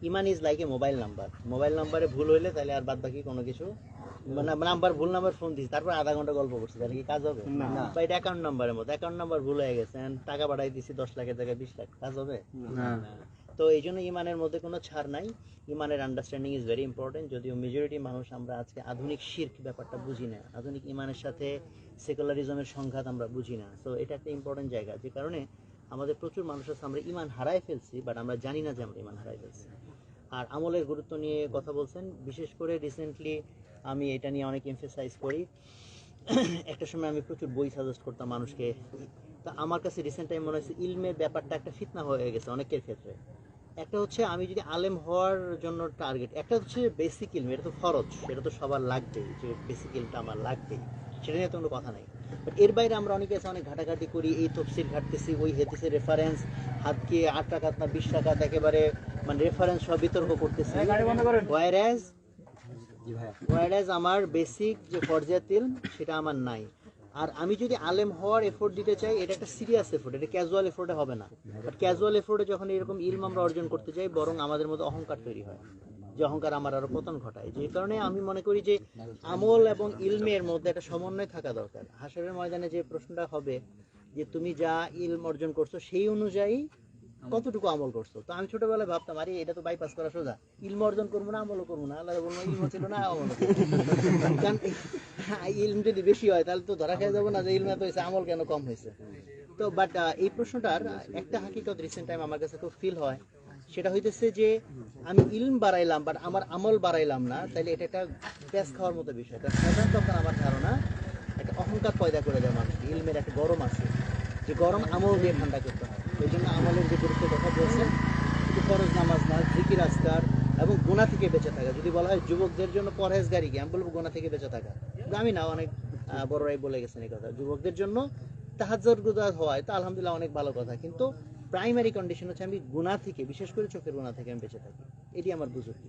Iman is like a mobile number. Mobile নাম্বারে ভুল হইলে তাহলে আর বাদ বাকি কোনো কিছু মানে নাম্বার ভুল নাম্বার ফোন দিচ্ছি তারপর আধা ঘন্টা গল্প করছি তাহলে কি কাজ হবে? বা এটা অ্যাকাউন্ট নাম্বারের মতো, অ্যাকাউন্ট নাম্বার ভুল হয়ে গেছে, টাকা পাঠাই দিচ্ছি 10 লাখের জায়গায় 20 লাখ, কাজ হবে? তো এই জন্য ইমানের মধ্যে কোনো ছাড় নাই। ইমানের আন্ডারস্ট্যান্ডিং ইজ ভেরি ইম্পর্টেন্ট। যদিও মেজরিটি মানুষ আমরা আজকে আধুনিক শিরক ব্যাপারটা বুঝি না, আধুনিক ইমানের সাথে সেকুলারিজমের সংঘাত আমরা বুঝি না। সো এটা একটা ইম্পর্টেন্ট জায়গা, যে কারণে আমাদের প্রচুর মানুষ আছে আমরা ইমান হারাই ফেলছি, বাট আমরা জানি না যে আমরা ইমান হারাই ফেলছি। আর আমলের গুরুত্ব নিয়ে কথা বলছেন, বিশেষ করে রিসেন্টলি আমি এটা নিয়ে অনেক এমফেসাইজ করি। একটা সময় আমি প্রচুর বই সাজেস্ট করতাম মানুষকে। তা আমার কাছে রিসেন্ট টাইম মনে হচ্ছে ইলমের ব্যাপারটা একটা ফিতনা হয়ে গেছে অনেকের ক্ষেত্রে। একটা হচ্ছে আমি যদি আলেম হওয়ার জন্য টার্গেট, একটা হচ্ছে বেসিক ইলম, এটা তো ফরজ, সেটা তো সবার লাগবেই, যে বেসিক ইলমটা আমার লাগবেই, সেটা নিয়ে তো কোনো কথা নাই। বাট এর বাইরে আমরা অনেকে আছে অনেক ঘাটাঘাটি করি, এই তফসির ঘাটতেছি, ওই হেদিসের রেফারেন্স হাতকে 8 টাকা না 20 টাকা একেবারে মানে রেফারেন্স সব বিতর্ক করতেছি। ওয়াইরাজ আমার বেসিক যে ফরজিয়াত ইলম সেটা আমার নাই। আর আমি যদি আলেম হওয়ার এফোর্ট দিতে চাই, এটা একটা সিরিয়াস এফোর্ট, এটা ক্যাজুয়াল এফোর্টে হবে না। বাট ক্যাজুয়াল এফোর্টে যখন এরকম ইলম আমরা অর্জন করতে যাই, বরং আমাদের মধ্যে অহংকার তৈরি হয়, যে অহংকার আমার আরো পতন ঘটায়। যে কারণে আমি মনে করি যে আমল এবং ইলমের মধ্যে একটা সমন্বয় থাকা দরকার। হাসরের ময়দানে যে প্রশ্নটা হবে যে তুমি যা ইলম অর্জন করছো সেই অনুযায়ী কতটুকু আমল করছো। তো আমি ছোটবেলায় ভাবতাম আরে এটা তো বাইপাস করা সোজা, ইলম অর্জন করবো না আমলও করবো না, আল্লাহ বলবো ইলম ছিল না আমল। কারণ ইলম যদি বেশি হয় তাহলে তো ধরা খেয়ে যাবো না যে ইলম এত হয়েছে আমল কেন কম হয়েছে। তো বাট এই প্রশ্নটার একটা হাকিকত রিসেন্ট টাইম আমার কাছে খুব ফিল হয়, সেটা হইতেছে যে আমি ইলম বাড়াইলাম বাট আমার আমল বাড়াইলাম না, তাহলে এটা একটা প্যাস খাওয়ার মতো বিষয়। কারণ সাধারণত আমার ধারণা একটা অহংকার পয়দা করে দেয় মানুষ। ইলমের একটা গরম আছে, যে গরম আমল দিয়ে ঠান্ডা করতে হয়। এই জন্য আমলের যে গুরুত্বের কথা বলছেন, যে ফরজ নামাজ না, জিকির আজকার এবং গুনাহ থেকে বেঁচে থাকা। যদি বলা হয় যুবকদের জন্য পরহেজগারি কি, আমি বলবো গুনাহ থেকে বেঁচে থাকা। আমি না, অনেক বড়রাই বলে গেছেন এই কথা। যুবকদের জন্য তাহাজ্জুদ গুজার হয় তো আলহামদুলিল্লাহ অনেক ভালো কথা, কিন্তু প্রাইমারি কন্ডিশন হচ্ছে আমি গুনাহ থেকে, বিশেষ করে চোখের গুনাহ থেকে আমি বেঁচে থাকি। এটি আমার বুঝুর্গি।